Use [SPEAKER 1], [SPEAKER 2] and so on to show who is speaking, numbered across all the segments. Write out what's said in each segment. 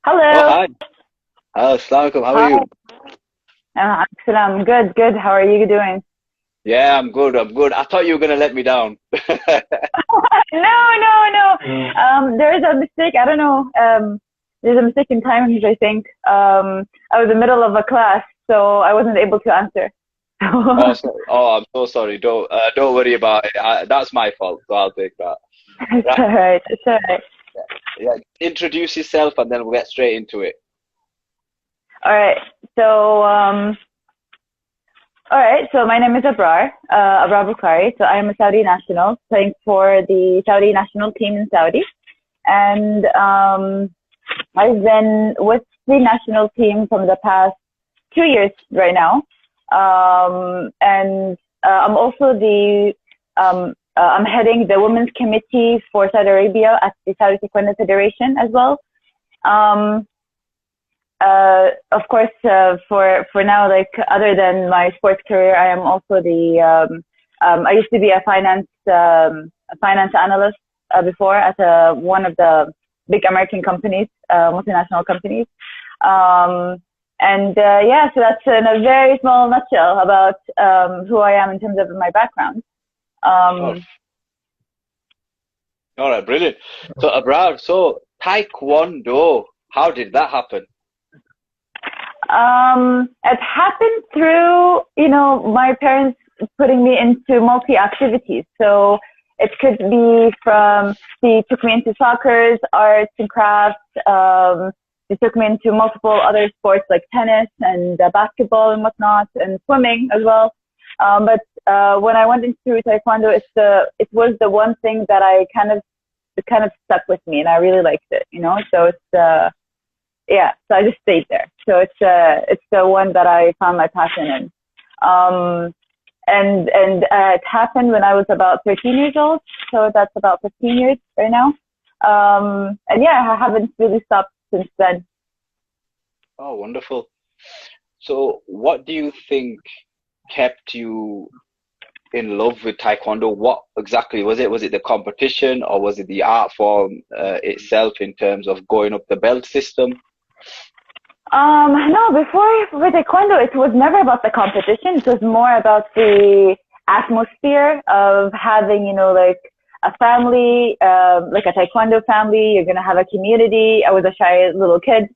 [SPEAKER 1] Oh,
[SPEAKER 2] Hello.
[SPEAKER 1] hi. Assalamu alaikum. How are
[SPEAKER 2] Hi.
[SPEAKER 1] you?
[SPEAKER 2] Salam. Good, good. How are you doing?
[SPEAKER 1] Yeah, I'm good. I'm good. I thought you were gonna let me down.
[SPEAKER 2] No. There is a mistake. I don't know. There's a mistake in timings, I think. I was in the middle of a class, so I wasn't able to answer.
[SPEAKER 1] Oh, I'm so sorry. Don't worry about it. That's my fault, so I'll take that.
[SPEAKER 2] It's
[SPEAKER 1] Right.
[SPEAKER 2] all right. It's all right.
[SPEAKER 1] Yeah. Introduce yourself, and then we'll get straight into it.
[SPEAKER 2] All right. So, all right. So my name is Abrar Bukari. So I am a Saudi national playing for the Saudi national team in Saudi. And I've been with the national team from the past 2 years right now. And I'm also I'm heading the women's committee for Saudi Arabia at the Saudi Taekwondo Federation as well. Um, of course, for now, like other than my sports career, I am also I used to be a finance analyst before at one of the big American companies, multinational companies. Um, yeah, so that's in a very small nutshell about who I am in terms of my background.
[SPEAKER 1] Oh,
[SPEAKER 2] Um,
[SPEAKER 1] all right, brilliant. So, Abrar, so Taekwondo, how did that happen?
[SPEAKER 2] it happened through, my parents putting me into multi activities. So it could be from, they took me into soccer, arts and crafts. They took me into multiple other sports like tennis and basketball and whatnot, and swimming as well. But when I went into taekwondo, it was the one thing that it kind of stuck with me, and I really liked it. So yeah, so I just stayed there. So it's the one that I found my passion in. Um, and it happened when I was about 13 years old. So that's about 15 years right now. And yeah, I haven't really stopped since then.
[SPEAKER 1] Oh, wonderful. So, what do you think kept you in love with Taekwondo? What exactly was it? Was it the competition, or was it the art form itself in terms of going up the belt system?
[SPEAKER 2] No, before for taekwondo, it was never about the competition. It was more about the atmosphere of having, like a family, like a taekwondo family. You're gonna have a community. I was a shy little kid,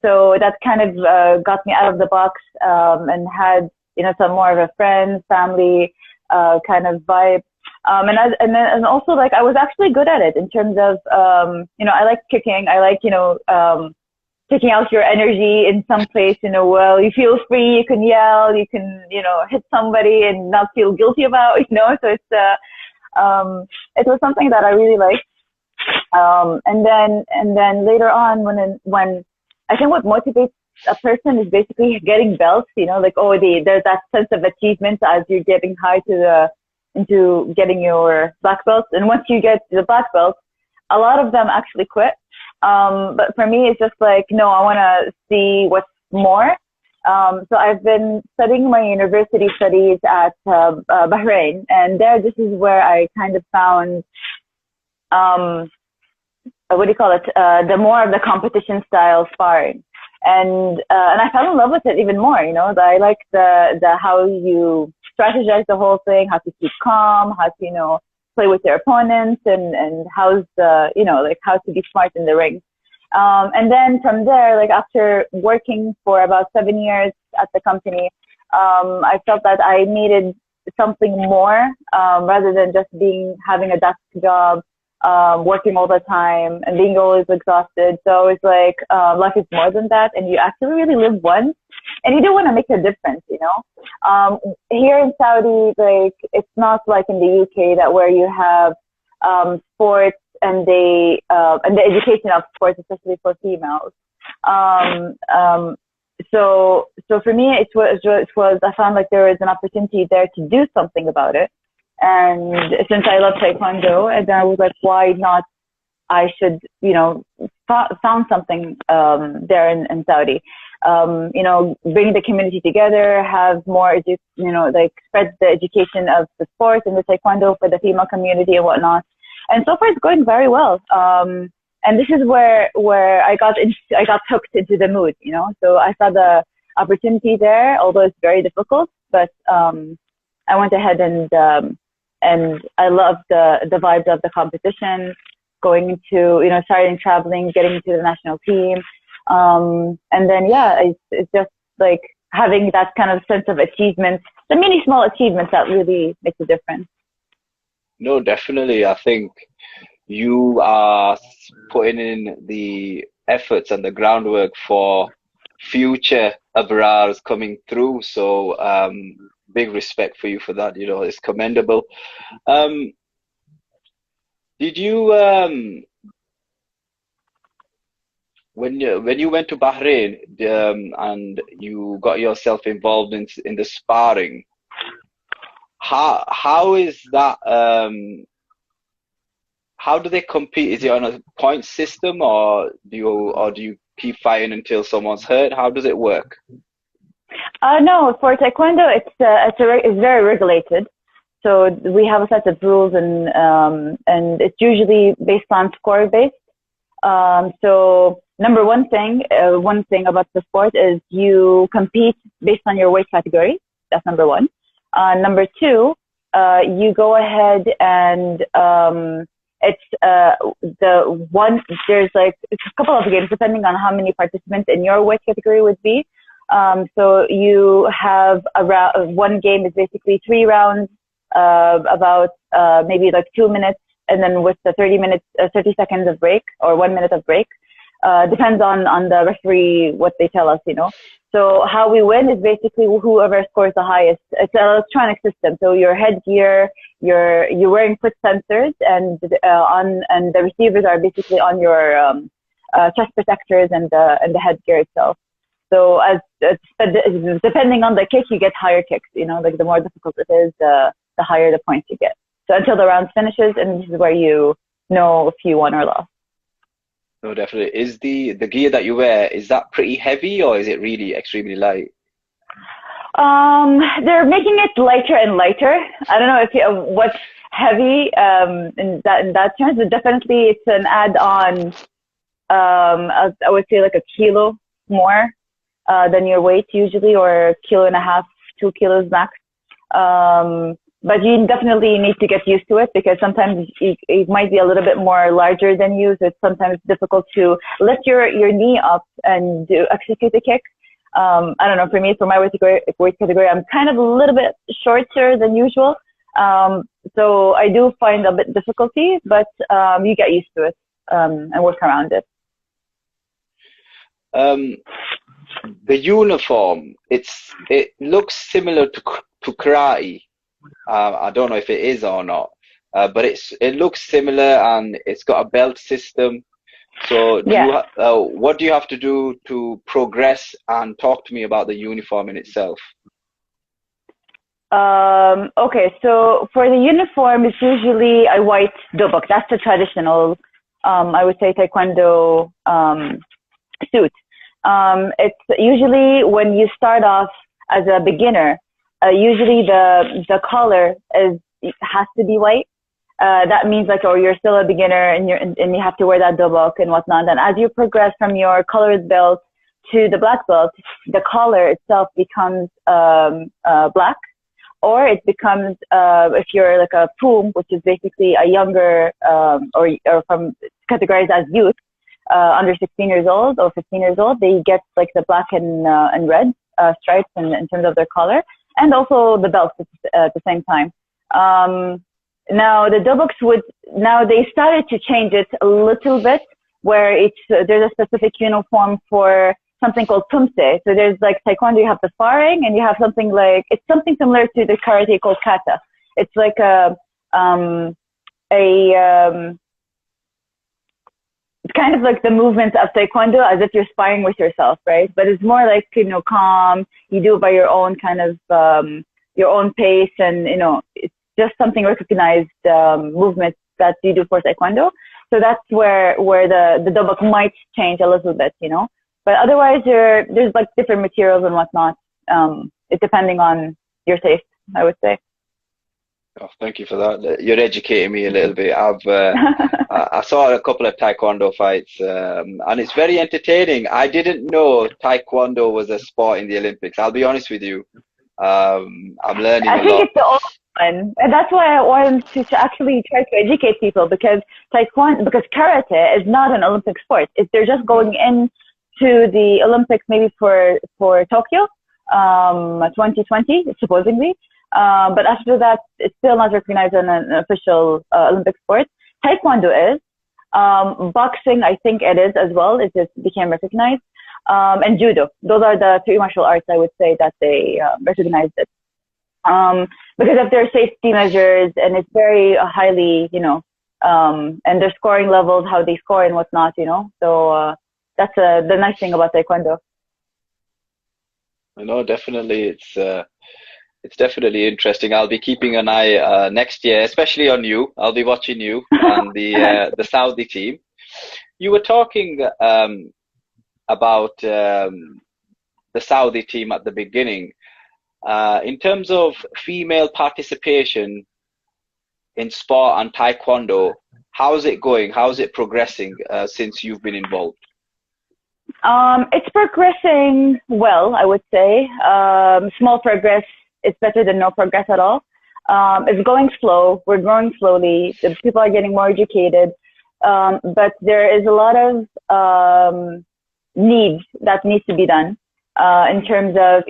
[SPEAKER 2] so that kind of got me out of the box and had, some more of a friend, family kind of vibe. And also like I was actually good at it in terms of, I like kicking. I like, taking out your energy in some place, well, you feel free, you can yell, you can, hit somebody and not feel guilty about, so it was something that I really liked. And then later on when I think what motivates a person is basically getting belts, like, oh, there's that sense of achievement as you're getting high into getting your black belts. And once you get the black belts, a lot of them actually quit. But for me, it's just like, no, I want to see what's more. So I've been studying my university studies at Bahrain, and this is where I kind of found, what do you call it? The more of the competition style sparring, and I fell in love with it even more. I like the how you strategize the whole thing, how to keep calm, how to play with their opponents, and how's like how to be smart in the ring. And then from there, like after working for about 7 years at the company, I felt that I needed something more, rather than just having a desk job, working all the time and being always exhausted. So it's like, life is more than that, and you actually really live once, and you do want to make a difference. Here in Saudi, like it's not like in the UK that where you have sports and the education of sports, especially for females. Um, um, so for me, it was I found like there was an opportunity there to do something about it, and since I love taekwondo, and then I was like, why not? I should, found something there in Saudi. Bring the community together, have more, like spread the education of the sport and the taekwondo for the female community and whatnot. And so far, it's going very well. And this is where I got hooked into the mood, you know. So I saw the opportunity there, although it's very difficult, but I went ahead and I loved the vibes of the competition, going into, you know, starting traveling, getting into the national team. And then, yeah, it's just like having that kind of sense of achievement, the mini small achievements that really makes a difference.
[SPEAKER 1] No, definitely. I think you are putting in the efforts and the groundwork for future Abrars coming through. So, big respect for you for that. You know, it's commendable. Um, did you when you went to Bahrain, and you got yourself involved in the sparring? How is that? How do they compete? Is it on a point system, or do you keep fighting until someone's hurt? How does it work?
[SPEAKER 2] No, for Taekwondo, it's very regulated. So we have a set of rules, and it's usually based on score based. So number one thing about the sport is you compete based on your weight category. That's number one. Number two, you go ahead and there's like a couple of games depending on how many participants in your weight category would be. So you have one game is basically 3 rounds, about maybe like 2 minutes, and then with the 30 seconds of break or 1 minute of break. Depends on the referee what they tell us, you know. So how we win is basically whoever scores the highest. It's an electronic system. So your headgear, you're wearing foot sensors, and the receivers are basically on your chest protectors and the headgear itself. So depending on the kick, you get higher kicks. You know, like the more difficult it is, the higher the points you get. So until the round finishes, and this is where you know if you won or lost.
[SPEAKER 1] No, definitely. Is the gear that you wear, is that pretty heavy, or is it really extremely light?
[SPEAKER 2] They're making it lighter and lighter. I don't know what's heavy in that terms, but definitely it's an add-on. I would say like a kilo more than your weight usually, or 1.5 kilos, 2 kilos max. But you definitely need to get used to it, because sometimes it might be a little bit more larger than you. So it's sometimes difficult to lift your knee up and execute the kick. I don't know, for me, for my weight category, I'm kind of a little bit shorter than usual. So I do find a bit difficulty, but you get used to it and work around it.
[SPEAKER 1] The uniform, it looks similar to karate. I don't know if it is or not, but it looks similar, and it's got a belt system. So what do you have to do to progress? And talk to me about the uniform in itself.
[SPEAKER 2] Okay, so for the uniform, it's usually a white dobok. That's the traditional, I would say, Taekwondo suit. It's usually when you start off as a beginner, usually the collar has to be white. That means like, you're still a beginner and you have to wear that dobok and whatnot. And as you progress from your colored belt to the black belt, the collar itself becomes black, or it becomes if you're like a poom, which is basically a younger or from categorized as youth, under 16 years old or 15 years old, they get like the black and red stripes in terms of their collar, and also the belts at the same time. Now the doboks now they started to change it a little bit, where there's a specific uniform for something called tumse. So there's like Taekwondo, you have the sparring, and you have something it's something similar to the karate called kata. It's like it's kind of like the movement of Taekwondo as if you're sparring with yourself, right? But it's more like, calm. You do it by your own kind of, your own pace, and, it's just something recognized movement that you do for Taekwondo. So that's where the dobok might change a little bit, But otherwise, there's like different materials and whatnot. It depending on your taste, I would say.
[SPEAKER 1] Oh, thank you for that. You're educating me a little bit. I saw a couple of Taekwondo fights, and it's very entertaining. I didn't know Taekwondo was a sport in the Olympics. I'll be honest with you. I'm learning
[SPEAKER 2] I
[SPEAKER 1] a
[SPEAKER 2] think
[SPEAKER 1] lot.
[SPEAKER 2] it's the old one, and that's why I wanted to actually try to educate people because because karate is not an Olympic sport. They're just going in to the Olympics maybe for Tokyo, 2020 supposedly. But after that, it's still not recognized as an official Olympic sport. Taekwondo is. Boxing, I think it is as well. It just became recognized. And judo. Those are the three martial arts I would say that they recognized it. Because of their safety measures and it's very highly, and their scoring levels, how they score and whatnot, So that's the nice thing about Taekwondo.
[SPEAKER 1] No, definitely, it's definitely interesting. I'll be keeping an eye next year, especially on you. I'll be watching you and the Saudi team. You were talking about the Saudi team at the beginning. In terms of female participation in sport and Taekwondo, how's it going? How's it progressing since you've been involved?
[SPEAKER 2] It's progressing well, I would say. Small progress is better than no progress at all. It's going slow. We're growing slowly. The people are getting more educated. But there is a lot of needs that needs to be done in terms of,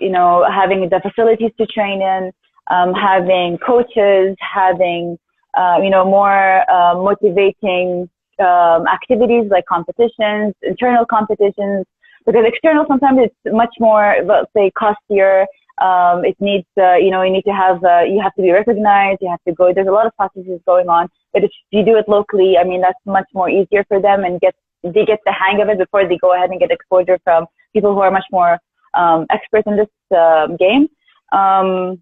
[SPEAKER 2] having the facilities to train in, having coaches, having, more motivating activities like competitions, internal competitions, because external sometimes it's much more, let's say, costlier. It needs, you need to have, you have to be recognized, you have to go, there's a lot of processes going on. But if you do it locally, I mean, that's much more easier for them and they get the hang of it before they go ahead and get exposure from people who are much more experts in this game. In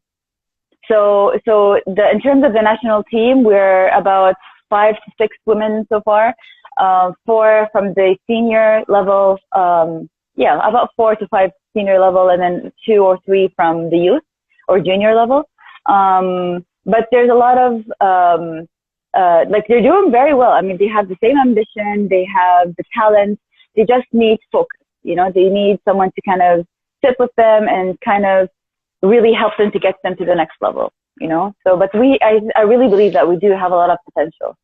[SPEAKER 2] terms of the national team, we're about 5 to 6 women so far, 4 from the senior level, about 4 to 5 senior level, and then 2 or 3 from the youth or junior level. But there's a lot of, they're doing very well. I mean, they have the same ambition, they have the talent, they just need focus. They need someone to kind of sit with them and kind of really help them to get them to the next level, So, but I really believe that we do have a lot of potential.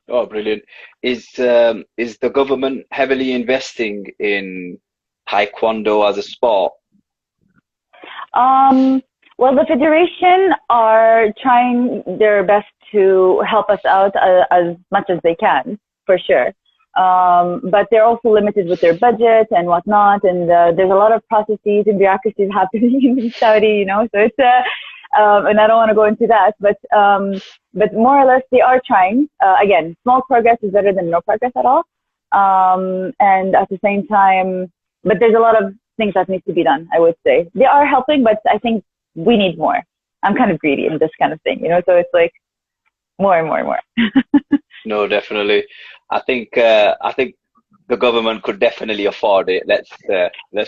[SPEAKER 1] Oh, brilliant. Is the government heavily investing in Taekwondo as a sport?
[SPEAKER 2] Well, the federation are trying their best to help us out as much as they can, for sure. But they're also limited with their budget and whatnot, and there's a lot of processes and bureaucracies happening in Saudi, So it's and I don't want to go into that, but more or less they are trying. Again, small progress is better than no progress at all. And at the same time, but there's a lot of things that needs to be done, I would say. They are helping, but I think we need more. I'm kind of greedy in this kind of thing, So it's like more and more and more.
[SPEAKER 1] No, definitely. I think the government could definitely afford it. Let's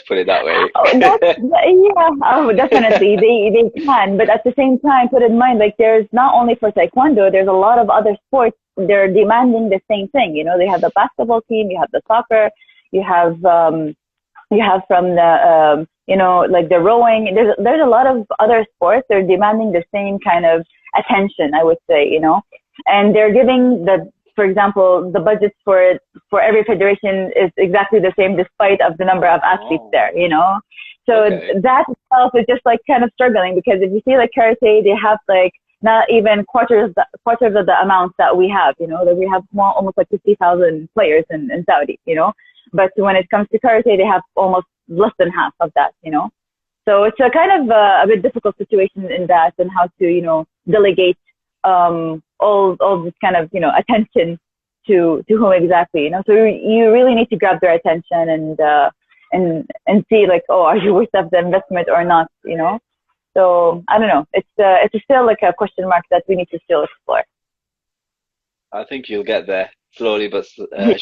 [SPEAKER 1] put it that way.
[SPEAKER 2] Definitely they can. But at the same time, put in mind, like there's not only for Taekwondo, there's a lot of other sports. They're demanding the same thing. They have the basketball team, you have the soccer, you have from the like the rowing. There's a lot of other sports. They're demanding the same kind of attention, I would say. And they're giving for example, the budgets for every federation is exactly the same despite of the number of athletes there, So that itself is just like kind of struggling because if you see like karate, they have like not even quarters of the amounts that we have, that we have almost like 50,000 players in Saudi, But when it comes to karate, they have almost less than half of that, So it's a kind of a bit difficult situation in that and how to, delegate all this kind of attention to whom exactly So you really need to grab their attention and see like, oh, are you worth of the investment or not, So I don't know, it's still like a question mark that we need to still explore.
[SPEAKER 1] I think you'll get there slowly but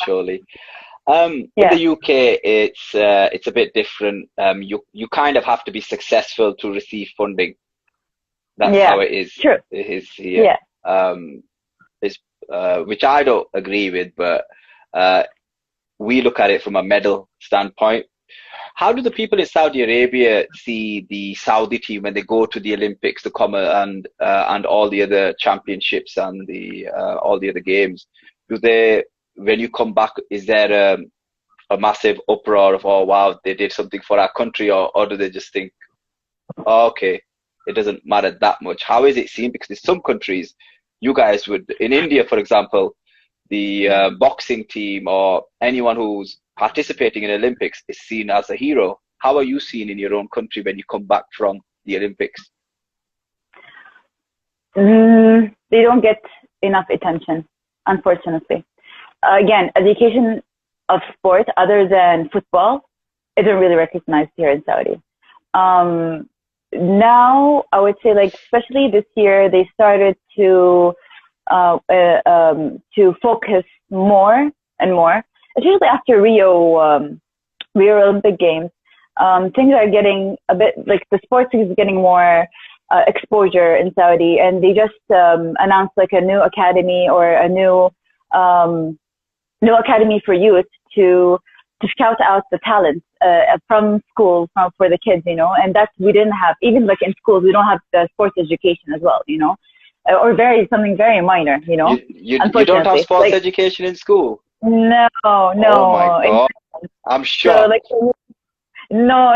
[SPEAKER 1] surely. In the UK, it's a bit different. You kind of have to be successful to receive funding. That's
[SPEAKER 2] Yeah.
[SPEAKER 1] how it is.
[SPEAKER 2] True.
[SPEAKER 1] It is here.
[SPEAKER 2] Yeah.
[SPEAKER 1] It's which I don't agree with, but uh, we look at it from a medal standpoint. How do the people in Saudi Arabia see the Saudi team when they go to the Olympics, the and all the other championships and the all the other games? Do they, when you come back, is there a massive uproar of, oh wow, they did something for our country, or do they just think, oh, okay, it doesn't matter that much? How is it seen? Because in some countries, you guys would, in India, for example, the boxing team or anyone who's participating in Olympics is seen as a hero. How are you seen in your own country when you come back from the Olympics?
[SPEAKER 2] They don't get enough attention, unfortunately. Again, education of sport other than football isn't really recognized here in Saudi. Now, I would say, like, especially this year, they started to focus more and more, especially after Rio Olympic Games. Things are getting a bit, like, the sports is getting more exposure in Saudi, and they just announced like a new academy or a new academy for youth to scout out the talents from schools for the kids, you know, and that's, we didn't have, even like in schools, we don't have the sports education as well, you know, or something very minor, you know.
[SPEAKER 1] You don't have sports
[SPEAKER 2] like,
[SPEAKER 1] education in school?
[SPEAKER 2] No.
[SPEAKER 1] Oh my God. I'm shocked.
[SPEAKER 2] So, like, no,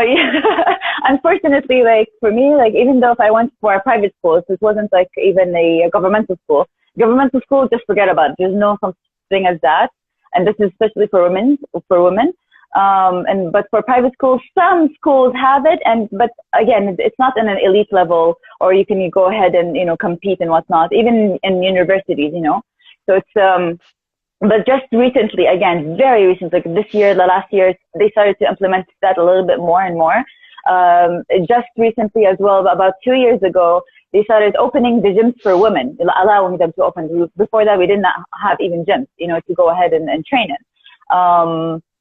[SPEAKER 2] unfortunately, like, for me, like, even though if I went for a private school, this wasn't like even a governmental school. Governmental school, just forget about it. There's no such thing as that. And this is especially for women. But for private schools, some schools have it, but again, it's not in an elite level, or you can go ahead and, you know, compete and whatnot, even in universities, you know. So it's but just recently, again, very recently, like this year, the last year, they started to implement that a little bit more and more. Just recently as well, about 2 years ago, they started opening the gyms for women, allowing them to open. Before that, we did not have even gyms, you know, to go ahead and train in.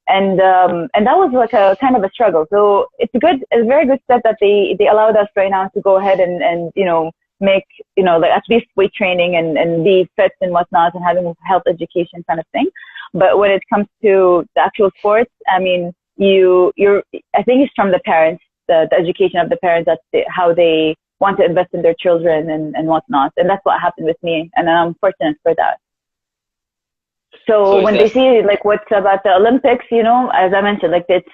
[SPEAKER 2] And that was like a kind of a struggle. So it's a very good step that they allowed us right now to go ahead and, you know, make, you know, like at least weight training and be fit and whatnot, and having health education kind of thing. But when it comes to the actual sports, I mean, I think it's from the parents, the education of the parents, how they want to invest in their children and whatnot. And that's what happened with me. And I'm fortunate for that. So when they see like what's about the Olympics, you know, as I mentioned, like it's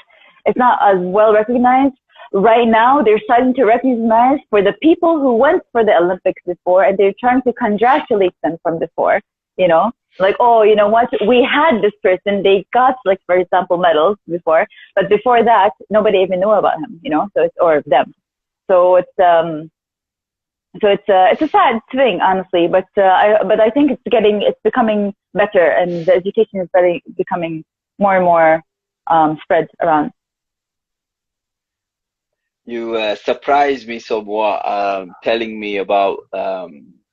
[SPEAKER 2] not as well recognized. Right now, they're starting to recognize for the people who went for the Olympics before, and they're trying to congratulate them from before, you know, like, oh, you know what, we had this person, they got, like, for example, medals before, but before that, nobody even knew about him, you know, so or them. So it's a sad thing, honestly, but I think it's becoming better, and the education is becoming more and more spread around.
[SPEAKER 1] You surprised me somewhat, telling me about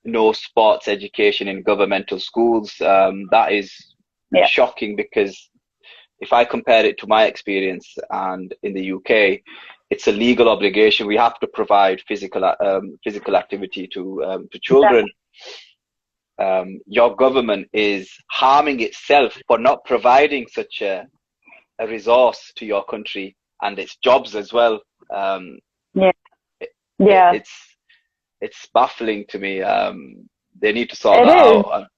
[SPEAKER 1] no sports education in governmental schools. That is shocking, because if I compare it to my experience and in the UK, it's a legal obligation. We have to provide physical activity to children. Your government is harming itself for not providing such a resource to your country and its jobs as well. It's baffling to me. They need to sort that out.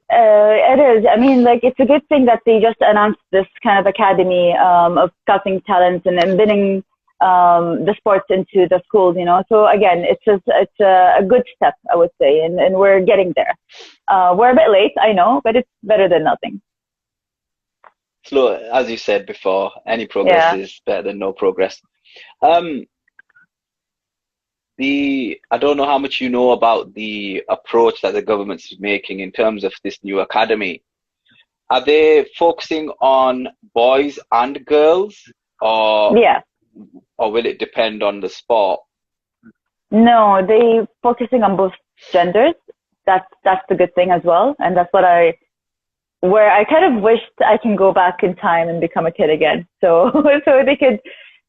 [SPEAKER 2] It is. I mean, like, it's a good thing that they just announced this kind of academy of scouting talents and embedding the sports into the schools, you know. So again, it's a good step, I would say, and we're getting there. We're a bit late, I know, but it's better than nothing.
[SPEAKER 1] Slow, as you said before, any progress is better than no progress. I don't know how much you know about the approach that the government's making in terms of this new academy. Are they focusing on boys and girls, or will it depend on the sport?
[SPEAKER 2] No, they focusing on both genders. That's the good thing as well, and that's where I kind of wished I can go back in time and become a kid again. So they could,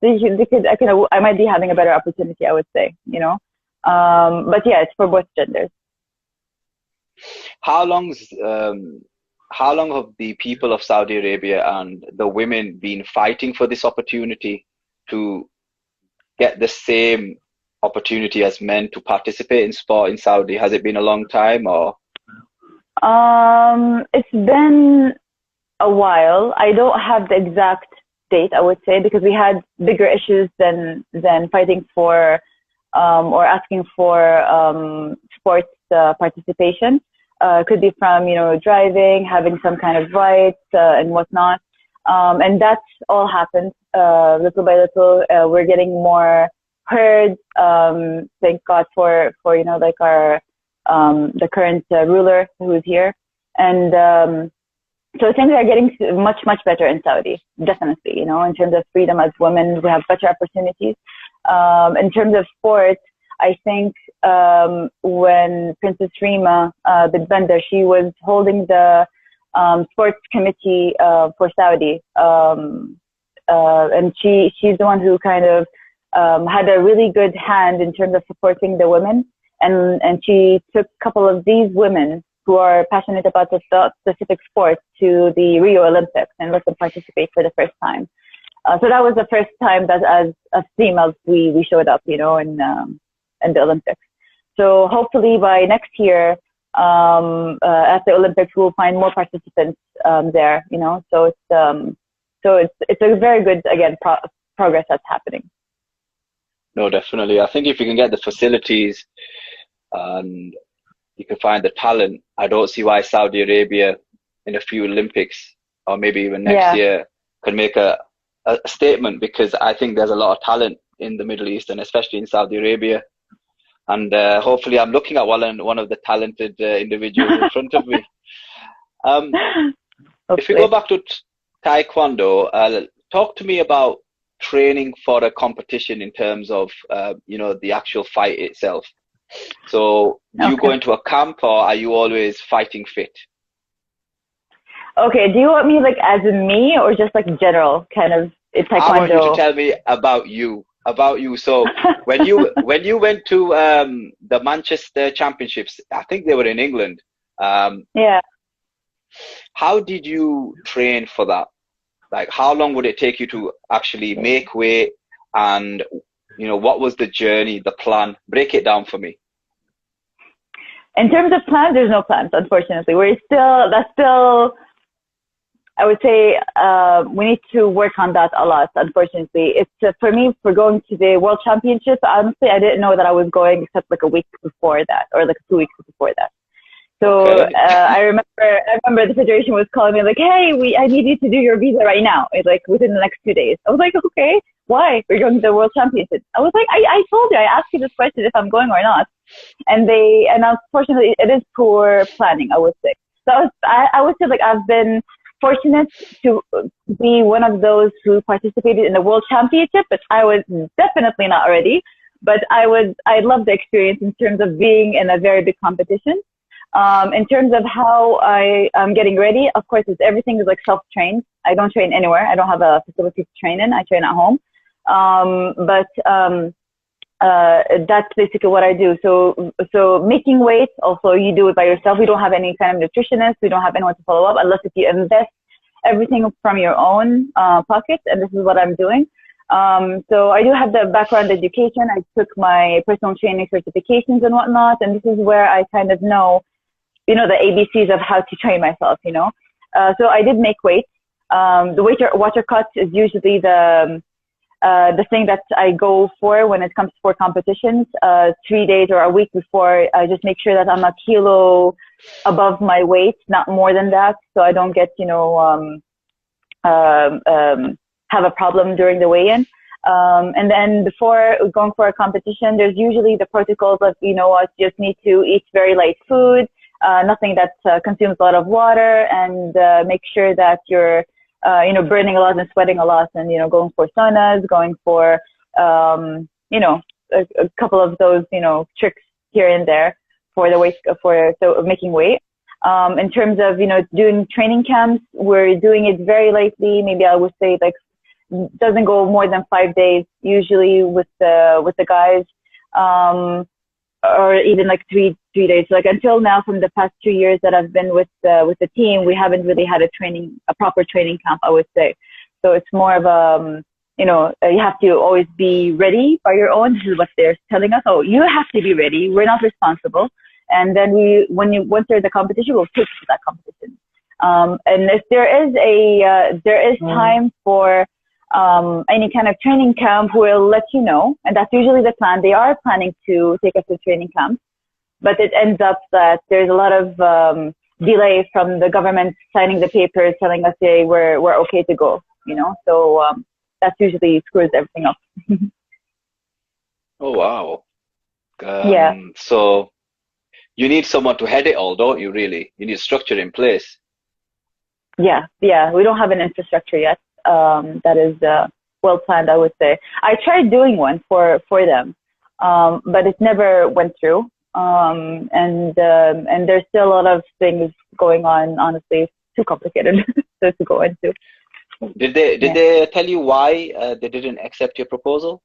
[SPEAKER 2] I might be having a better opportunity, I would say, you know. But yeah, it's for both genders.
[SPEAKER 1] How long's how long have the people of Saudi Arabia and the women been fighting for this opportunity to get the same opportunity as men to participate in sport in Saudi? Has it been a long time or?
[SPEAKER 2] It's been a while. I don't have the exact date, I would say, because we had bigger issues than fighting for or asking for sports participation. Could be from, driving, having some kind of rights and whatnot. And that's all happened little by little. We're getting more heard. Thank God for like our the current ruler who's here. And so things are getting much, much better in Saudi, definitely, in terms of freedom as women, we have better opportunities. In terms of sports, I think when Princess Rima bin Bandar, she was holding the sports committee for Saudi, and she's the one who kind of had a really good hand in terms of supporting the women, and she took a couple of these women who are passionate about the specific sport to the Rio Olympics and let them participate for the first time. So that was the first time that as females we showed up, in the Olympics. So hopefully by next year, at the Olympics, we'll find more participants there. So it's a very good, again, progress that's happening.
[SPEAKER 1] No, definitely. I think if you can get the facilities and you can find the talent, I don't see why Saudi Arabia in a few Olympics or maybe even next year can make a statement, because I think there's a lot of talent in the Middle East and especially in Saudi Arabia. And hopefully I'm looking at one of the talented individuals in front of me. If we go back to Taekwondo, talk to me about training for a competition in terms of, the actual fight itself. So do you go into a camp or are you always fighting fit?
[SPEAKER 2] Okay, do you want me like as in me or just like general kind of Taekwondo?
[SPEAKER 1] I want you to tell me about you. So when you went to the Manchester Championships, I think they were in England.
[SPEAKER 2] Yeah.
[SPEAKER 1] How did you train for that? Like, how long would it take you to actually make weight? And what was the journey, the plan? Break it down for me.
[SPEAKER 2] In terms of plans, there's no plans, unfortunately. That's still, I would say, we need to work on that a lot, unfortunately. It's, for me, for going to the World Championships, honestly, I didn't know that I was going except like a week before that, or like 2 weeks before that. So I remember the federation was calling me like, hey, I need you to do your visa right now. It's like within the next 2 days. I was like, okay, why? We're going to the World Championships. I was like, I told you, I asked you this question if I'm going or not. And unfortunately, it is poor planning, I would say. So I would say like I've been fortunate to be one of those who participated in the World Championship, but I was definitely not ready. But I love the experience in terms of being in a very big competition. In terms of how I am getting ready, of course, everything is like self-trained. I don't train anywhere. I don't have a facility to train in. I train at home. That's basically what I do. So making weight, also you do it by yourself. We don't have any kind of nutritionist. We don't have anyone to follow up unless if you invest everything from your own pocket. And this is what I'm doing. So I do have the background education. I took my personal training certifications and whatnot. And this is where I kind of know, the ABCs of how to train myself, So I did make weight. The water cut is usually the thing that I go for when it comes for competitions. 3 days or a week before, I just make sure that I'm a kilo above my weight, not more than that, so I don't get, have a problem during the weigh-in. And then before going for a competition, there's usually the protocols of, just need to eat very light food, nothing that consumes a lot of water, and make sure that you're burning a lot and sweating a lot, and, going for saunas, going for, a couple of those, tricks here and there for the weight, so making weight. In terms of, doing training camps, we're doing it very lightly. Maybe I would say like, doesn't go more than 5 days, usually with the guys. or even like three days. Like until now, from the past 2 years that I've been with the team, we haven't really had a proper training camp, I would say. So it's more of you have to always be ready by your own. This is what they're telling us. Oh, you have to be ready. We're not responsible. And then once there's a competition, we'll take you to that competition. And if there is time for any kind of training camp, we'll let you know. And that's usually the plan. They are planning to take us to training camp, but it ends up that there's a lot of delay from the government signing the papers telling us, hey, we're okay to go. So that usually screws everything up.
[SPEAKER 1] Oh, wow.
[SPEAKER 2] Yeah.
[SPEAKER 1] So you need someone to head it all, don't you, really? You need structure in place.
[SPEAKER 2] Yeah. We don't have an infrastructure yet. That is well planned, I would say. I tried doing one for them, but it never went through. And there's still a lot of things going on. Honestly, it's too complicated to go into.
[SPEAKER 1] Did they tell you why they didn't accept your proposal?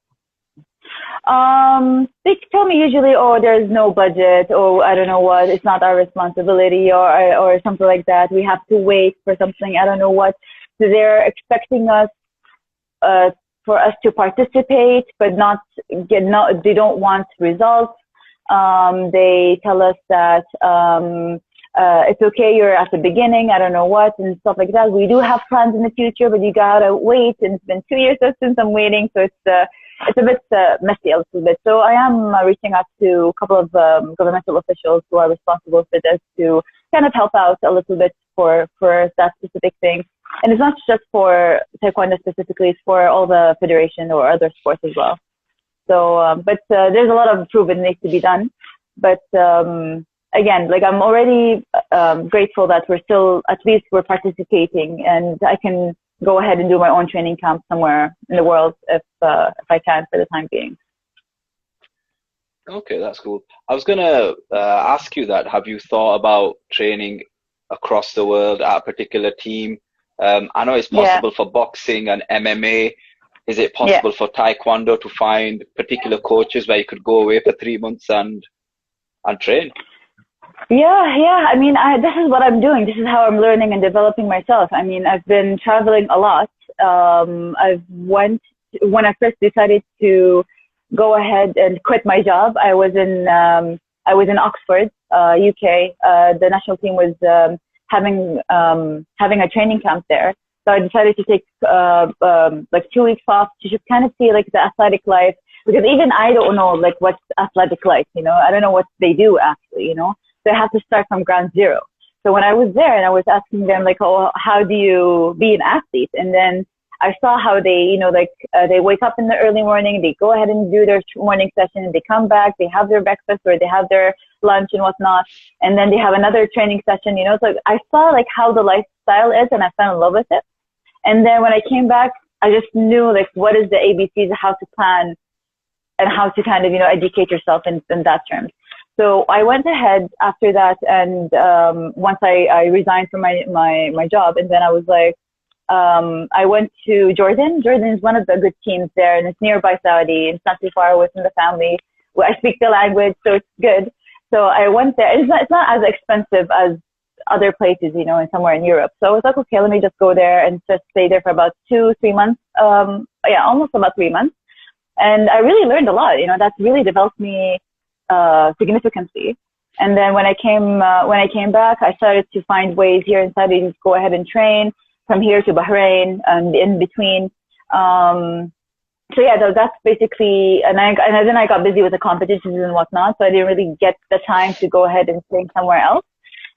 [SPEAKER 2] They tell me usually, oh, there's no budget, or I don't know what, it's not our responsibility, or something like that. We have to wait for something, I don't know what. So they're expecting us, for us to participate, but they don't want results. They tell us that, it's okay, you're at the beginning, I don't know what, and stuff like that. We do have plans in the future, but you gotta wait, and it's been 2 years since I'm waiting, so it's a bit messy, a little bit. So I am reaching out to a couple of governmental officials who are responsible for this to kind of help out a little bit for that specific thing. And it's not just for Taekwondo specifically, it's for all the federation or other sports as well. So, but there's a lot of improvement needs to be done. But again, like I'm already grateful that at least we're participating, and I can go ahead and do my own training camp somewhere in the world if I can for the time being.
[SPEAKER 1] Okay, that's cool. I was gonna ask you that. Have you thought about training across the world at a particular team? I know it's possible for boxing and MMA. Is it possible for Taekwondo to find particular coaches where you could go away for 3 months and train?
[SPEAKER 2] Yeah. I mean, this is what I'm doing. This is how I'm learning and developing myself. I mean, I've been traveling a lot. When I first decided to go ahead and quit my job, I was in Oxford, UK. The national team was having a training camp there. So I decided to take like 2 weeks off to just kind of see like the athletic life, because even I don't know like what's athletic like, I don't know what they do actually, So I have to start from ground zero. So when I was there and I was asking them like, oh, how do you be an athlete? And then I saw how they, they wake up in the early morning, they go ahead and do their morning session, and they come back, they have their breakfast or they have their lunch and whatnot. And then they have another training session, So I saw like how the lifestyle is, and I fell in love with it. And then when I came back, I just knew like what is the ABCs, how to plan and how to kind of, educate yourself in that terms. So I went ahead after that, and once I resigned from my job, and then I was like, I went to Jordan. Jordan is one of the good teams there, and it's nearby Saudi. It's not too far away from the family. I speak the language, so it's good. So I went there. It's not as expensive as other places, and somewhere in Europe. So I was like, okay, let me just go there and just stay there for about 2-3 months. Almost about 3 months. And I really learned a lot. That really developed me significantly. And then when I came back, I started to find ways here in Saudi to go ahead and train from here to Bahrain and in between. So yeah, that's basically, and then I got busy with the competitions and whatnot, so I didn't really get the time to go ahead and train somewhere else.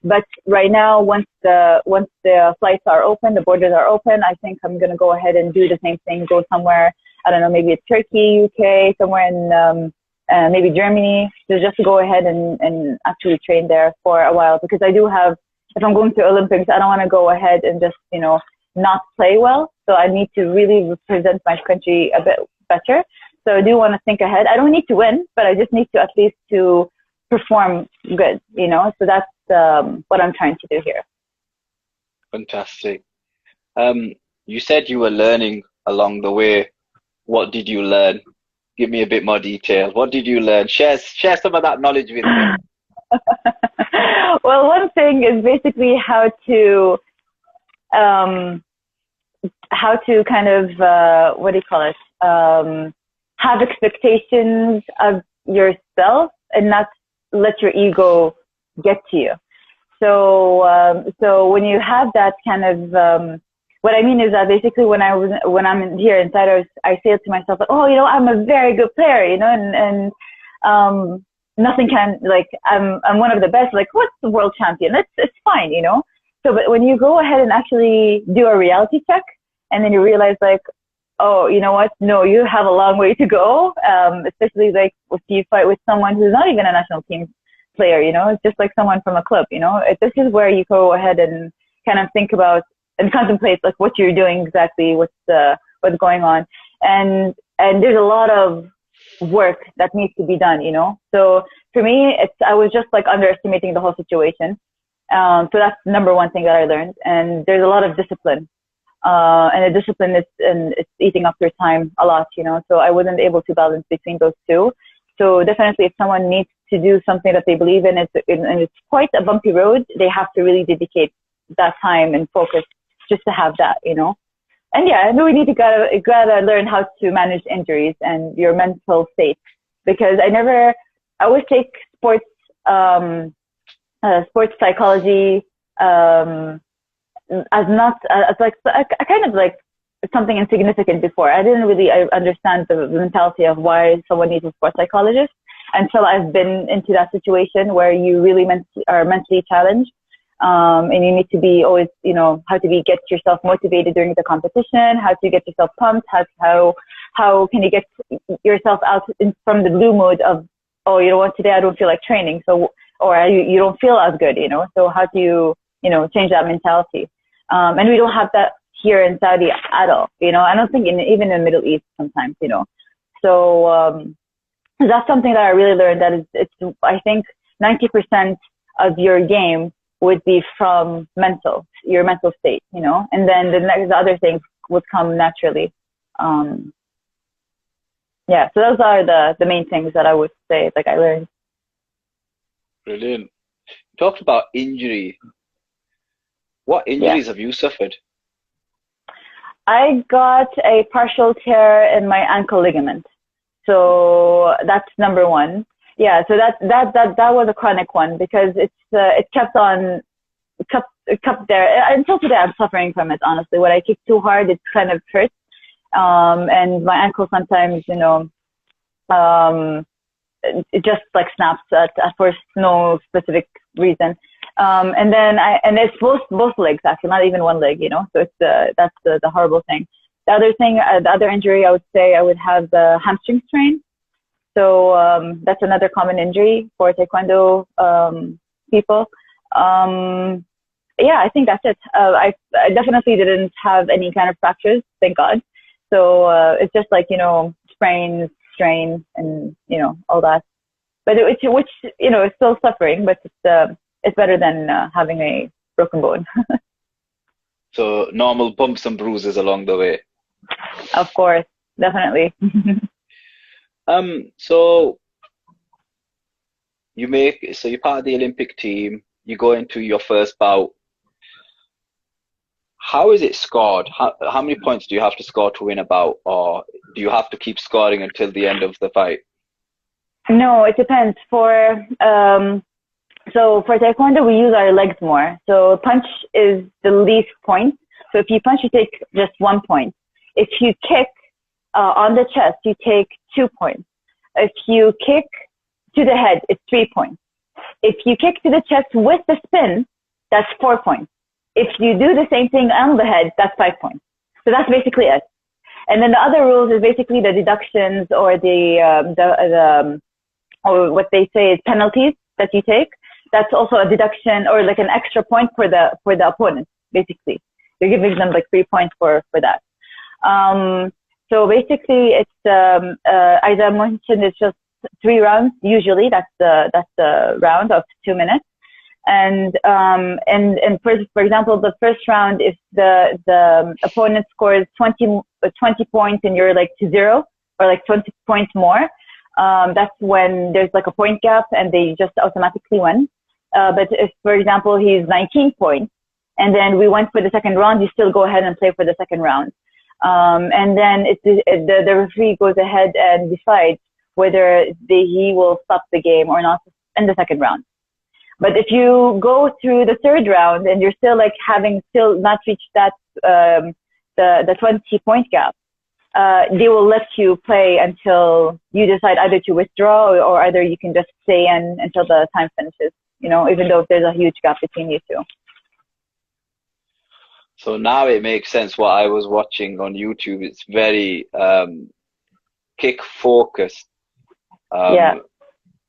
[SPEAKER 2] But right now, once the flights are open, the borders are open, I think I'm gonna go ahead and do the same thing. Go somewhere, I don't know, maybe it's Turkey, UK, somewhere in maybe Germany, to just go ahead and actually train there for a while, because I do have, if I'm going to Olympics, I don't want to go ahead and just not play well. So I need to really represent my country a bit better. So I do want to think ahead. I don't need to win, but I just need to at least to perform good, So that's what I'm trying to do here.
[SPEAKER 1] Fantastic. You said you were learning along the way. What did you learn? give me a bit more detail. What did you learn? Share some of that knowledge with me.
[SPEAKER 2] Well, one thing is basically um, how to kind of, what do you call it? Have expectations of yourself and not let your ego get to you. So when you have that kind of, what I mean is that basically when I'm here inside, I say to myself, like, oh, I'm a very good player, and nothing can, like, I'm one of the best. Like, what's the world champion? It's fine, So, but when you go ahead and actually do a reality check, and then you realize, like, oh, you know what? No, you have a long way to go. Especially like if you fight with someone who's not even a national team player, it's just like someone from a club, This is where you go ahead and kind of think about and contemplate like what you're doing exactly, what's going on. And there's a lot of work that needs to be done, So for me, I was just like underestimating the whole situation. So that's number one thing that I learned. And there's a lot of discipline. And the discipline it's eating up your time a lot, So I wasn't able to balance between those two. So definitely if someone needs to do something that they believe in, and it's quite a bumpy road, they have to really dedicate that time and focus just to have that, And yeah, and we need to gotta learn how to manage injuries and your mental state, because I always take sports psychology, as not as like I kind of like something insignificant before. I didn't really understand the mentality of why someone needs a sports psychologist until I've been into that situation where you really are mentally challenged, and you need to be always, how to get yourself motivated during the competition, how to get yourself pumped, how can you get yourself out from the blue mode of, oh, you know what, today I don't feel like training, so or you don't feel as good, So how do you change that mentality? And we don't have that here in Saudi at all, I don't think even in the Middle East sometimes, So that's something that I really learned, that it's I think 90% of your game would be from your mental state, and then the other things would come naturally. Yeah, so those are the main things that I would say, like, I learned.
[SPEAKER 1] Brilliant. You talked about injury. What injuries have you suffered?
[SPEAKER 2] I got a partial tear in my ankle ligament. So that's number one. Yeah, so that was a chronic one, because it kept there until today. I'm suffering from it, honestly. When I kick too hard, it kind of hurts. And my ankle sometimes, it just like snaps for no specific reason. And then it's both legs, actually, not even one leg, So it's that's the horrible thing. The other thing, the other injury, I would say I would have the hamstring strain. So that's another common injury for Taekwondo people. Yeah, I think that's it. I definitely didn't have any kind of fractures, thank God. So it's just like, sprains, strain, and all that. But which is still suffering, but it's better than having a broken bone.
[SPEAKER 1] So normal bumps and bruises along the way.
[SPEAKER 2] Of course, definitely.
[SPEAKER 1] So you're part of the Olympic team. You go into your first bout. How is it scored? How many points do you have to score to win a bout, or do you have to keep scoring until the end of the fight?
[SPEAKER 2] No, it depends. So for Taekwondo, we use our legs more. So punch is the least point. So if you punch, you take just 1 point. If you kick on the chest, you take 2 points. If you kick to the head, it's 3 points. If you kick to the chest with the spin, that's 4 points. If you do the same thing on the head, that's 5 points. So that's basically it. And then the other rules is basically the deductions, or or what they say is penalties that you take. That's also a deduction, or like an extra point for the opponent. Basically, you're giving them like 3 points for that. So basically, it's as I mentioned, it's just 3 rounds usually. That's the round of 2 minutes. And for example, the first round, if the opponent scores 20 points and you're like to 0, or like 20 points more, that's when there's like a point gap and they just automatically win. But if, for example, he's 19 points and then we went for the second round, you still go ahead and play for the second round. And then the referee goes ahead and decides whether he will stop the game or not in the second round. But if you go through the third round and you're still like having still not reached that, the 20 point gap, they will let you play until you decide either to withdraw or either you can just stay in until the time finishes, you know, even though there's a huge gap between you two.
[SPEAKER 1] So now it makes sense what I was watching on YouTube. It's very kick focused.
[SPEAKER 2] Yeah.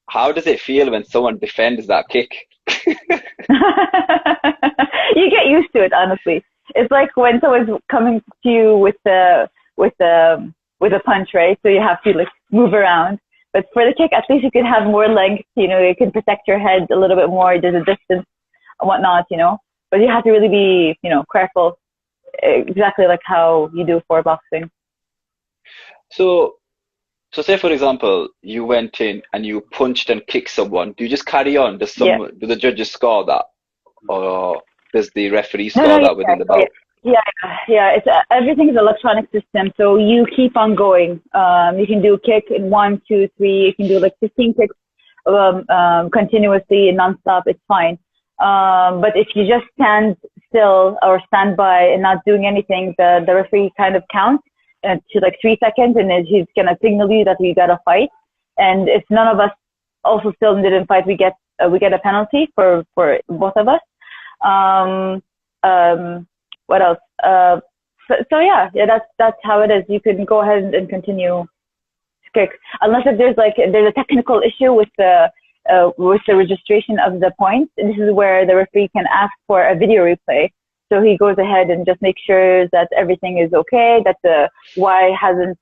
[SPEAKER 1] How does it feel when someone defends that kick?
[SPEAKER 2] You get used to it, honestly. It's like when someone's coming to you with a punch, right? So you have to like move around. But for the kick, at least you can have more length. You know, you can protect your head a little bit more. There's a distance and whatnot, you know. But you have to really be, you know, careful, exactly like how you do for boxing.
[SPEAKER 1] So say for example, you went in and you punched and kicked someone. Do you just carry on? Do the judges score that, or does the referee score that within the bout?
[SPEAKER 2] Yeah. It's everything is electronic system, so you keep on going. You can do kick in 1, 2, 3. You can do like 15 kicks continuously and nonstop. It's fine. But if you just stand still or stand by and not doing anything, the referee kind of counts to like 3 seconds, and then he's gonna signal you that you gotta fight. And if none of us also still didn't fight, we get a penalty for both of us. What else? So yeah, that's how it is. You can go ahead and continue to kick, unless if there's a technical issue with the registration of the points. And this is where the referee can ask for a video replay. So he goes ahead and just makes sure that everything is okay, that why hasn't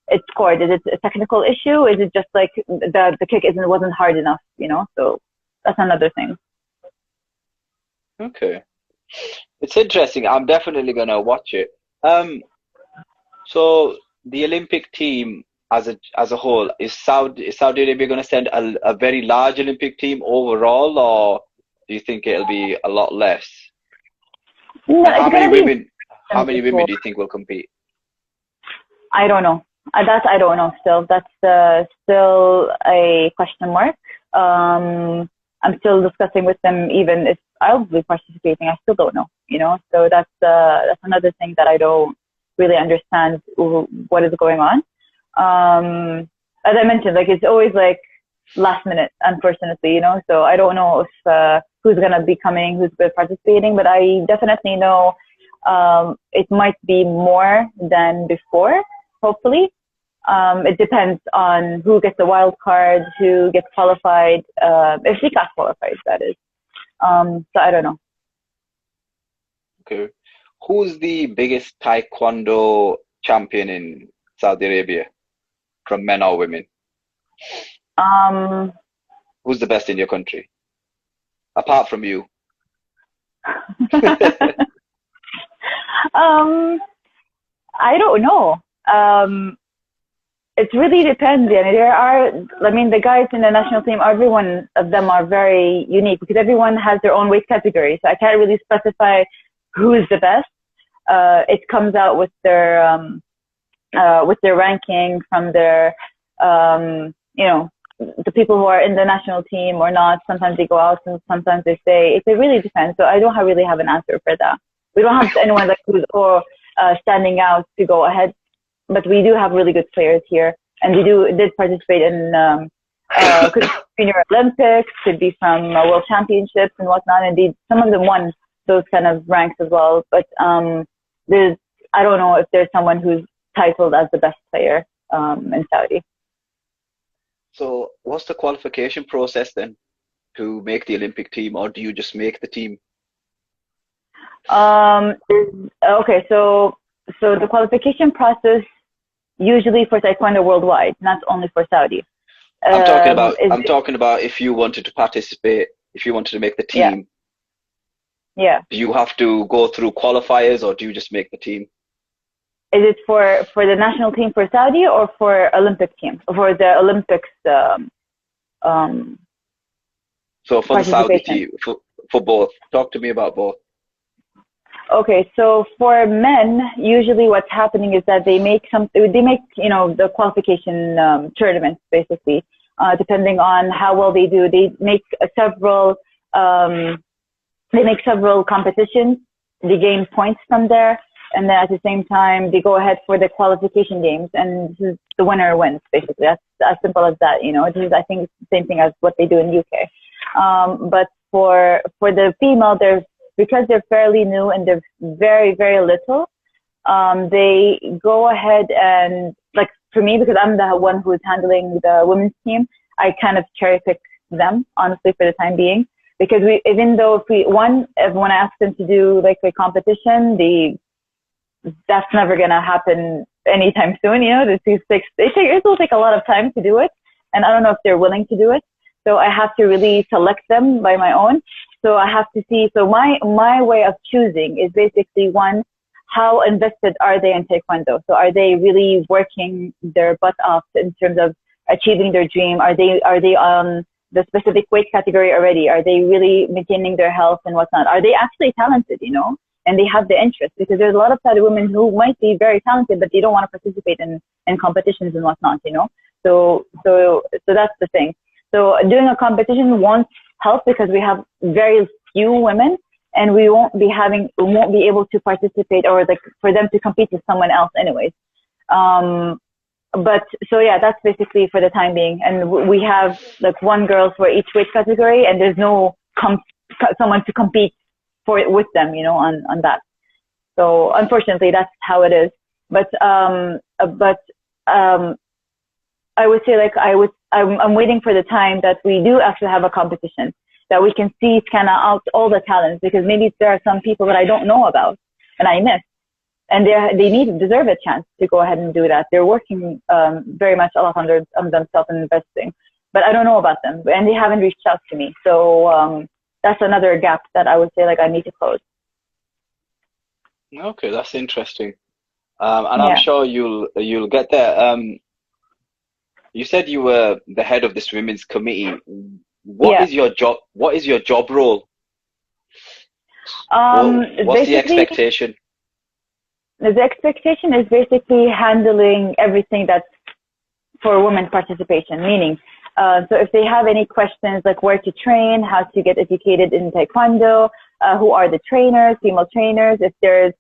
[SPEAKER 2] it scored? Is it a technical issue? Is it just like the kick wasn't hard enough, you know? So that's another thing.
[SPEAKER 1] Okay. It's interesting. I'm definitely gonna watch it. So the Olympic team as a whole, is Saudi Arabia gonna send a very large Olympic team overall, or do you think it'll be a lot less?
[SPEAKER 2] No,
[SPEAKER 1] How many women do you think will compete?
[SPEAKER 2] I don't know. I don't know still. That's still a question mark. I'm still discussing with them, even if I'll be participating. I still don't know, you know. So that's another thing that I don't really understand what is going on. As I mentioned, like it's always like last minute, unfortunately, you know. So I don't know if who's gonna be coming, who's participating, but I definitely know it might be more than before. Hopefully, it depends on who gets the wild card, who gets qualified, if she got qualified, that is. So I don't know.
[SPEAKER 1] Okay. Who's the biggest Taekwondo champion in Saudi Arabia, from men or women? Who's the best in your country, apart from you?
[SPEAKER 2] I don't know. It really depends. The guys in the national team, every one of them are very unique because everyone has their own weight category. So I can't really specify who is the best. It comes out with their ranking from their, the people who are in the national team or not. Sometimes they go out and sometimes they stay. It really depends. So I don't really have an answer for that. We don't have anyone like who's standing out to go ahead. But we do have really good players here, and we did participate in could be Junior Olympics, could be from World Championships and whatnot. And some of them won those kind of ranks as well. But I don't know if there's someone who's titled as the best player in Saudi.
[SPEAKER 1] So, what's the qualification process then to make the Olympic team, or do you just make the team?
[SPEAKER 2] Okay, so the qualification process usually for Taekwondo worldwide, not only for Saudi.
[SPEAKER 1] I'm talking about if you wanted to participate, if you wanted to make the team.
[SPEAKER 2] Yeah.
[SPEAKER 1] Do you have to go through qualifiers, or do you just make the team?
[SPEAKER 2] Is it for the national team for Saudi or for Olympic team? For the Olympics um,
[SPEAKER 1] So for the Saudi
[SPEAKER 2] participation?
[SPEAKER 1] team, for both. Talk to me about both.
[SPEAKER 2] Okay, so for men, usually what's happening is that they make the qualification tournaments basically, depending on how well they do. Um, they make several competitions. They gain points from there, and then at the same time they go ahead for the qualification games, and this is the winner wins basically. That's as simple as that. This is, I think, it's the same thing as what they do in UK. But for the female, because they're fairly new and they're very, very little, they go ahead and, like, for me, because I'm the one who's handling the women's team, I kind of cherry pick them, honestly, for the time being. Because even though when I ask them to do like a competition, that's never gonna happen anytime soon. It will take a lot of time to do it, and I don't know if they're willing to do it. So I have to really select them by my own. So I have to see. So my way of choosing is basically, one, how invested are they in Taekwondo? So are they really working their butt off in terms of achieving their dream? Are they on the specific weight category already? Are they really maintaining their health and whatnot? Are they actually talented, and they have the interest? Because there's a lot of Saudi women who might be very talented, but they don't want to participate in competitions and whatnot, So that's the thing. So doing a competition won't help because we have very few women, and we won't be able to participate, or like for them to compete with someone else anyways. But so yeah, that's basically for the time being. And we have like one girl for each weight category, and there's no someone to compete with them, on that. So unfortunately, that's how it is. But I would say, like, I'm waiting for the time that we do actually have a competition, that we can see kind of out all the talents, because maybe there are some people that I don't know about and I miss, and they deserve a chance to go ahead and do that. They're working very much a lot on themselves and investing, but I don't know about them, and they haven't reached out to me. So that's another gap that I would say, like, I need to close.
[SPEAKER 1] Okay, that's interesting. And I'm
[SPEAKER 2] Yeah,
[SPEAKER 1] sure you'll get there. You said you were the head of this women's committee. What
[SPEAKER 2] yeah.
[SPEAKER 1] is your job? What is your job role? What's the
[SPEAKER 2] Basically,
[SPEAKER 1] expectation?
[SPEAKER 2] the expectation is basically handling everything that's for women participation, meaning, so if they have any questions, like where to train, how to get educated in Taekwondo, who are the trainers, female trainers, if there's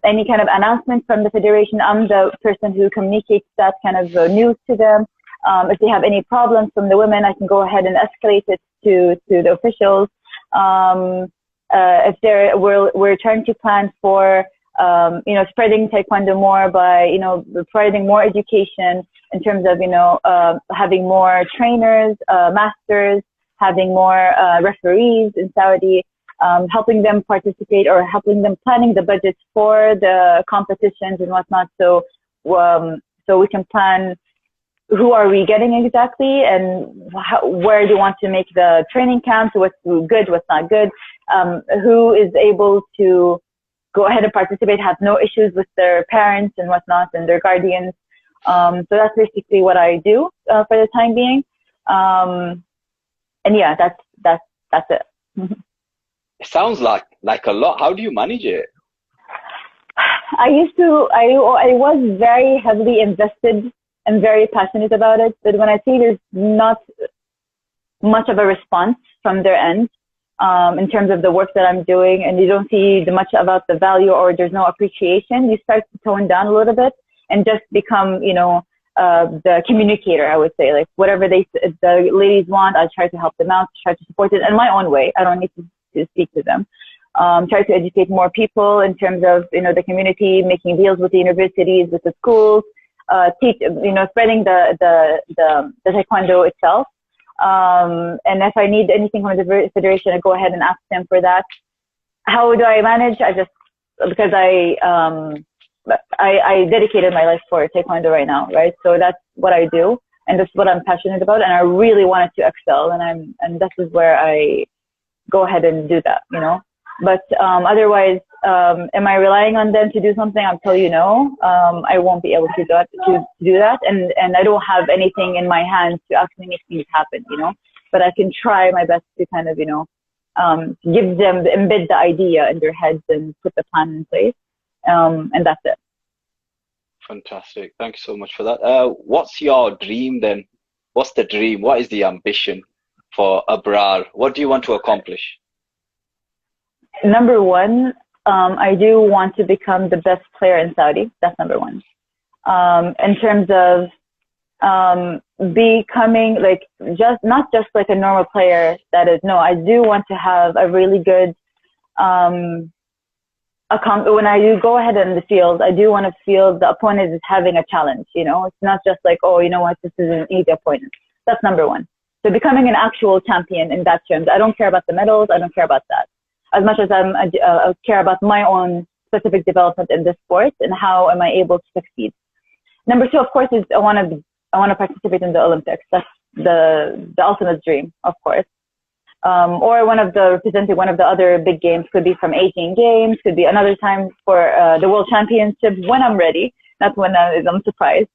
[SPEAKER 2] any kind of announcement from the federation, I'm the person who communicates that kind of news to them. If they have any problems from the women, I can go ahead and escalate it to the officials. If we're trying to plan for, spreading Taekwondo more by, providing more education in terms of, having more trainers, masters, having more referees in Saudi, helping them participate, or helping them planning the budgets for the competitions and whatnot. So we can plan who are we getting exactly, and where do you want to make the training camps, what's good, what's not good, who is able to go ahead and participate, have no issues with their parents and whatnot and their guardians. So that's basically what I do for the time being. And yeah, that's it.
[SPEAKER 1] It sounds like a lot. How do you manage it?
[SPEAKER 2] I was very heavily invested and very passionate about it, but when I see there's not much of a response from their end, in terms of the work that I'm doing, and you don't see much about the value, or there's no appreciation, you start to tone down a little bit and just become, the communicator, I would say. Like, whatever the ladies want, I try to help them out, try to support it in my own way. I don't need to speak to them. Try to educate more people in terms of, the community, making deals with the universities, with the schools, teach, spreading the Taekwondo itself. And if I need anything from the federation, I go ahead and ask them for that. How do I manage? Because I dedicated my life for Taekwondo right now, right? So that's what I do, and that's what I'm passionate about, and I really wanted to excel, and this is where I go ahead and do that, But otherwise, am I relying on them to do something? I'll tell you no. I won't be able to do that, and I don't have anything in my hands to actually make things happen, you know. But I can try my best to kind of, you know, give them, embed the idea in their heads and put the plan in place, and that's it.
[SPEAKER 1] Fantastic. Thank you so much for that. What's your dream then? What's the dream? What is the ambition for Abrar? What do you want to accomplish?
[SPEAKER 2] Number one, I do want to become the best player in Saudi. That's number one. In terms of becoming like not just like a normal player, that is, no, I do want to have a really good when I do go ahead in the field, I do want to feel the opponent is having a challenge, you know. It's not just like, oh, you know what, this is an easy opponent. That's number one. So becoming an actual champion in that terms. I don't care about the medals. I don't care about that. As much as I care about my own specific development in this sport and how am I able to succeed. Number two, of course, is I want to participate in the Olympics. That's the ultimate dream, of course. Or representing one of the other big games. Could be from Asian Games, could be another time for the World Championships when I'm ready, not when I'm surprised.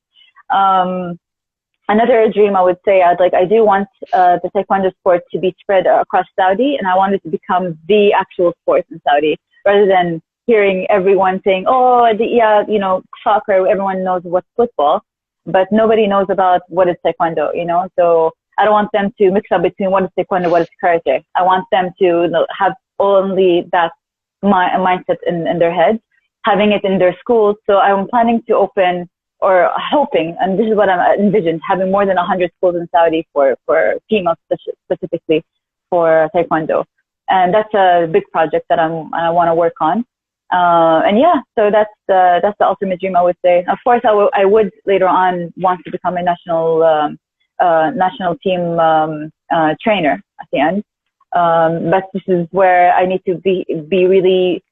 [SPEAKER 2] Another dream I would say, I do want the Taekwondo sport to be spread across Saudi, and I want it to become the actual sport in Saudi, rather than hearing everyone saying, oh, yeah, you know, soccer, everyone knows what's football, but nobody knows about what is Taekwondo, you know. So I don't want them to mix up between what is Taekwondo, what is Karate. I want them to, you know, have only that mindset in their heads, having it in their schools. So I'm planning to open, or hoping, and this is what I'm envisioned, having more than 100 schools in Saudi for females specifically for Taekwondo. And that's a big project that I want to work on. And yeah, so that's the ultimate dream, I would say. Of course, I would later on want to become a national team trainer at the end. But this is where I need to be really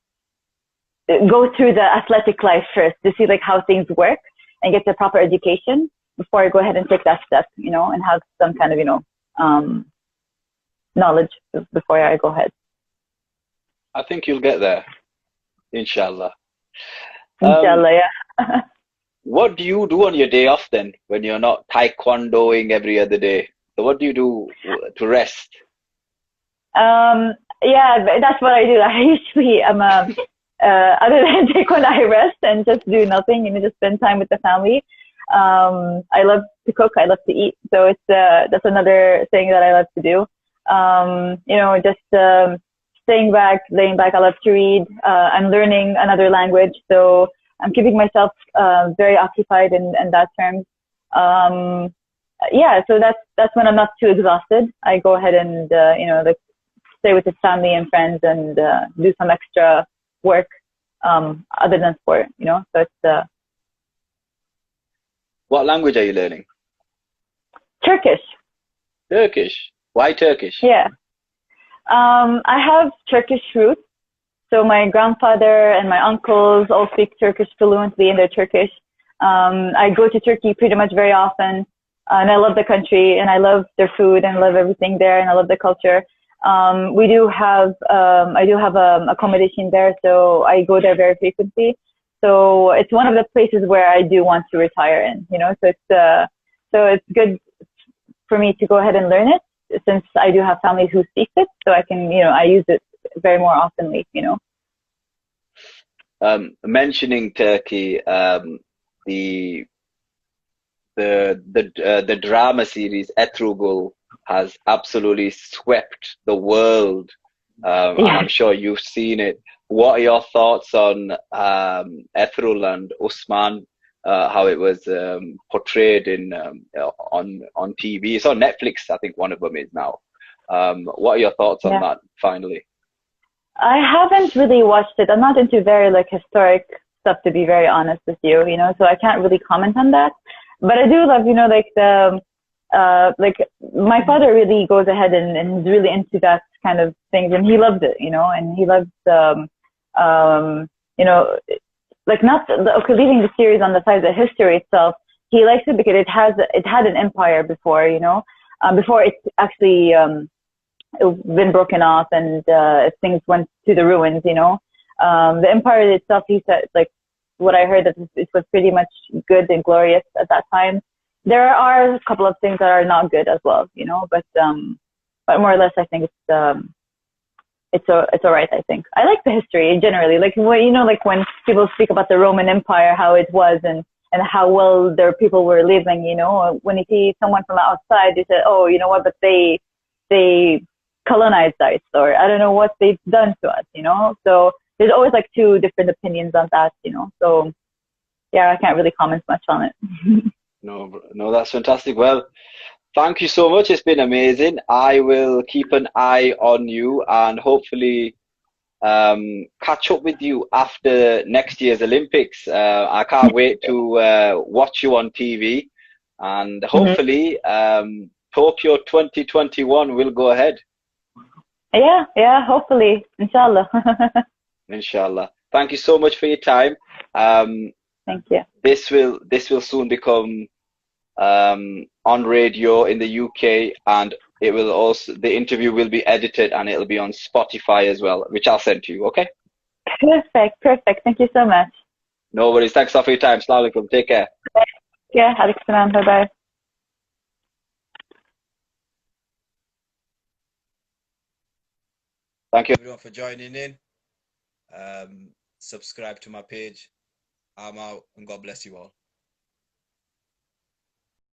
[SPEAKER 2] go through the athletic life first to see like how things work and get the proper education before I go ahead and take that step, you know, and have some kind of, you know, knowledge before I go ahead.
[SPEAKER 1] I think you'll get there, inshallah.
[SPEAKER 2] Inshallah, yeah.
[SPEAKER 1] What do you do on your day off then, when you're not taekwondoing every other day? So what do you do to rest?
[SPEAKER 2] Yeah, that's what I do. I usually other than taekwondo, I rest and just do nothing, you know, just spend time with the family. I love to cook. I love to eat. So it's that's another thing that I love to do. You know, just staying back, laying back. I love to read. I'm learning another language, so I'm keeping myself very occupied in that term. Yeah, so that's when I'm not too exhausted. I go ahead and you know, like stay with the family and friends and do some extra work other than sport. You know, so it's.
[SPEAKER 1] What language are you learning?
[SPEAKER 2] Turkish.
[SPEAKER 1] Turkish. Why Turkish?
[SPEAKER 2] Yeah. I have Turkish roots. So my grandfather and my uncles all speak Turkish fluently, and they're Turkish. I go to Turkey pretty much very often, and I love the country, and I love their food, and I love everything there, and I love the culture. I do have accommodation there, so I go there very frequently. So it's one of the places where I do want to retire in, you know. So it's good for me to go ahead and learn it, since I do have families who speak it, so I can, you know, I use it very more oftenly, you know.
[SPEAKER 1] Mentioning Turkey, the drama series Ertugrul has absolutely swept the world.
[SPEAKER 2] Yeah.
[SPEAKER 1] I'm sure you've seen it. What are your thoughts on Ertugrul and Osman? How it was portrayed on TV. It's on Netflix, I think one of them is now. What are your thoughts on that, finally?
[SPEAKER 2] I haven't really watched it. I'm not into very like historic stuff, to be very honest with you, you know, so I can't really comment on that. But I do love, you know, like like my father really goes ahead and is really into that kind of things, and he loves it, you know, and he loves you know, like not leaving the series on the side, the history itself. He likes it because it had an empire before, you know, before it actually been broken off, and things went to the ruins. The empire itself, he said, like what I heard, that it was pretty much good and glorious at that time. There are a couple of things that are not good as well, but more or less, I think it's all right. I think I like the history generally, like like when people speak about the Roman Empire, how it was, and how well their people were living. When you see someone from outside, you say, oh, you know what, but they colonized us, or I don't know what they've done to us. So there's always like two different opinions on that. So yeah, I can't really comment much on it.
[SPEAKER 1] No, that's fantastic. Well, thank you so much. It's been amazing. I will keep an eye on you and hopefully catch up with you after next year's Olympics. I can't wait to watch you on TV, and hopefully Tokyo 2021 will go ahead.
[SPEAKER 2] Yeah, hopefully, inshallah.
[SPEAKER 1] Inshallah. Thank you so much for your time.
[SPEAKER 2] Thank you.
[SPEAKER 1] This will soon become on radio in the UK, and it will also, the interview will be edited and it'll be on Spotify as well, which I'll send to you. Okay?
[SPEAKER 2] Perfect. Thank you so much.
[SPEAKER 1] No worries. Thanks for your time. Assalamu alaikum. Take care.
[SPEAKER 2] Yeah, alaikum salam. Bye-bye.
[SPEAKER 1] Thank you
[SPEAKER 3] everyone for joining in. Subscribe to my page. I'm out, and God bless you all.